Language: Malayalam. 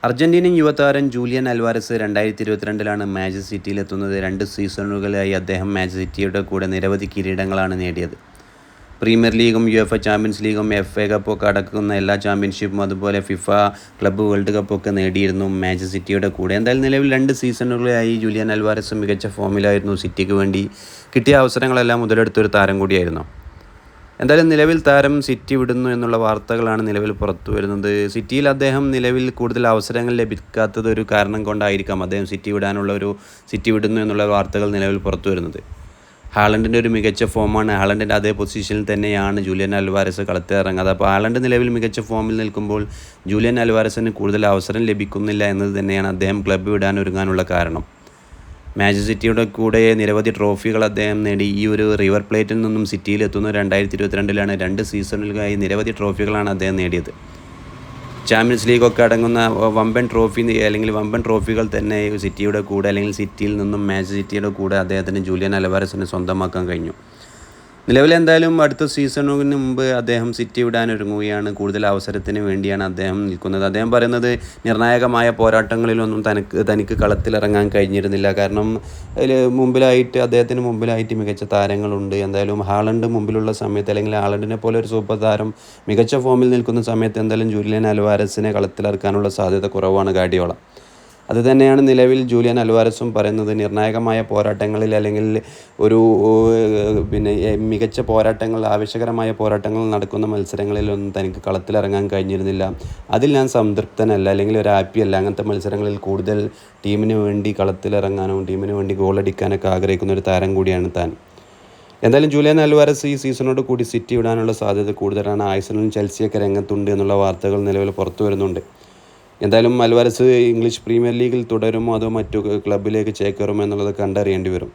അർജന്റീനിയൻ യുവതാരം ജൂലിയൻ അൽവാരസ് 2022-ലാണ് മാഞ്ചസ്റ്റർ സിറ്റിയിലെത്തുന്നത്. 2 സീസണുകളായി അദ്ദേഹം മാഞ്ചസ്റ്റർ സിറ്റിയുടെ കൂടെ നിരവധി കിരീടങ്ങളാണ് നേടിയത്. പ്രീമിയർ ലീഗും യുഎഫ ചാമ്പ്യൻസ് ലീഗും എഫ് എ കപ്പൊക്കെ അടക്കുന്ന എല്ലാ ചാമ്പ്യൻഷിപ്പും അതുപോലെ ഫിഫ ക്ലബ്ബ് വേൾഡ് കപ്പൊക്കെ നേടിയിരുന്നു മാഞ്ചസ്റ്റർ സിറ്റിയുടെ കൂടെ. എന്തായാലും നിലവിൽ 2 സീസണുകളായി ജൂലിയൻ അൽവാരസ് മികച്ച ഫോമിലായിരുന്നു. സിറ്റിക്ക് വേണ്ടി കിട്ടിയ അവസരങ്ങളെല്ലാം മുതലെടുത്തൊരു താരം കൂടിയായിരുന്നു. എന്തായാലും നിലവിൽ താരം സിറ്റി വിടുന്നു എന്നുള്ള വാർത്തകളാണ് നിലവിൽ പുറത്തു വരുന്നത്. സിറ്റിയിൽ അദ്ദേഹം നിലവിൽ കൂടുതൽ അവസരങ്ങൾ ലഭിക്കാത്തത് ഒരു കാരണം കൊണ്ടായിരിക്കാം അദ്ദേഹം സിറ്റി വിടുന്നു എന്നുള്ള വാർത്തകൾ നിലവിൽ പുറത്തു വരുന്നത്. ഹാലൻഡിൻ്റെ ഒരു മികച്ച ഫോമാണ്. ഹാലൻഡിൻ്റെ അതേ പൊസിഷനിൽ തന്നെയാണ് ജൂലിയൻ അൽവാരസ് കളത്തിലിറങ്ങുന്നത്. അപ്പോൾ ഹാലൻഡ് നിലവിൽ മികച്ച ഫോമിൽ നിൽക്കുമ്പോൾ ജൂലിയൻ അൽവാരസിന് കൂടുതൽ അവസരം ലഭിക്കുന്നില്ല എന്നത് തന്നെയാണ് അദ്ദേഹം ക്ലബ്ബ് വിടാൻ ഒരുങ്ങാനുള്ള കാരണം. മാഞ്ചസ്റ്റർ സിറ്റിയുടെ കൂടെ നിരവധി ട്രോഫികൾ അദ്ദേഹം നേടി. ഈ ഒരു റിവർ പ്ലേറ്റിൽ നിന്നും സിറ്റിയിലെത്തുന്ന 2022-ലാണ്. 2 സീസണുകളായി നിരവധി ട്രോഫികളാണ് അദ്ദേഹം നേടിയത്. ചാമ്പ്യൻസ് ലീഗൊക്കെ അടങ്ങുന്ന വമ്പൻ ട്രോഫികൾ തന്നെ സിറ്റിയുടെ കൂടെ അല്ലെങ്കിൽ സിറ്റിയിൽ നിന്നും മാഞ്ചസ്റ്റർ സിറ്റിയുടെ കൂടെ അദ്ദേഹത്തിന് ജൂലിയൻ അൽവാരസിന് സ്വന്തമാക്കാൻ കഴിഞ്ഞു. നിലവിൽ എന്തായാലും അടുത്ത സീസണിന് മുമ്പ് അദ്ദേഹം സിറ്റി വിടാൻ ഒരുങ്ങുകയാണ്. കൂടുതൽ അവസരത്തിന് വേണ്ടിയാണ് അദ്ദേഹം നിൽക്കുന്നത്. അദ്ദേഹം പറയുന്നത് നിർണായകമായ പോരാട്ടങ്ങളിലൊന്നും തനിക്ക് കളത്തിലിറങ്ങാൻ കഴിഞ്ഞിരുന്നില്ല. കാരണം അദ്ദേഹത്തിന് മുമ്പിലായിട്ട് മികച്ച താരങ്ങളുണ്ട്. എന്തായാലും ഹാലൻഡ് മുമ്പിലുള്ള സമയത്ത് അല്ലെങ്കിൽ ഹാലൻഡിനെ പോലെ ഒരു സൂപ്പർ താരം മികച്ച ഫോമിൽ നിൽക്കുന്ന സമയത്ത് എന്തായാലും ജൂലിയൻ അൽവാരസിനെ കളത്തിലിറക്കാനുള്ള സാധ്യത കുറവാണ് ഗാർഡിയോള. അതുതന്നെയാണ് നിലവിൽ ജൂലിയൻ അൽവാരസും പറയുന്നത്. നിർണായകമായ പോരാട്ടങ്ങളിൽ അല്ലെങ്കിൽ മികച്ച പോരാട്ടങ്ങൾ, ആവശ്യകരമായ പോരാട്ടങ്ങൾ നടക്കുന്ന മത്സരങ്ങളിലൊന്നും തനിക്ക് കളത്തിലിറങ്ങാൻ കഴിഞ്ഞിരുന്നില്ല. അതിൽ ഞാൻ സംതൃപ്തനല്ല അല്ലെങ്കിൽ ഒരു ഹാപ്പിയല്ല. അങ്ങനത്തെ മത്സരങ്ങളിൽ കൂടുതൽ ടീമിന് വേണ്ടി കളത്തിലിറങ്ങാനും ടീമിന് വേണ്ടി ഗോളടിക്കാനൊക്കെ ആഗ്രഹിക്കുന്ന ഒരു താരം കൂടിയാണ് താൻ. എന്തായാലും ജൂലിയൻ അൽവാരസ് ഈ സീസണോട് കൂടി സിറ്റി വിടാനുള്ള സാധ്യത കൂടുതലാണ്. ആഴ്സണലും ചെൽസിയൊക്കെ രംഗത്തുണ്ട് എന്നുള്ള വാർത്തകൾ നിലവിൽ പുറത്തു വരുന്നുണ്ട്. എന്തായാലും അൽവാരസ് ഇംഗ്ലീഷ് പ്രീമിയർ ലീഗിൽ തുടരുമോ അതോ മറ്റു ക്ലബ്ബിലേക്ക് ചേക്കേറുമോ എന്നുള്ളത് കണ്ടറിയേണ്ടി വരും.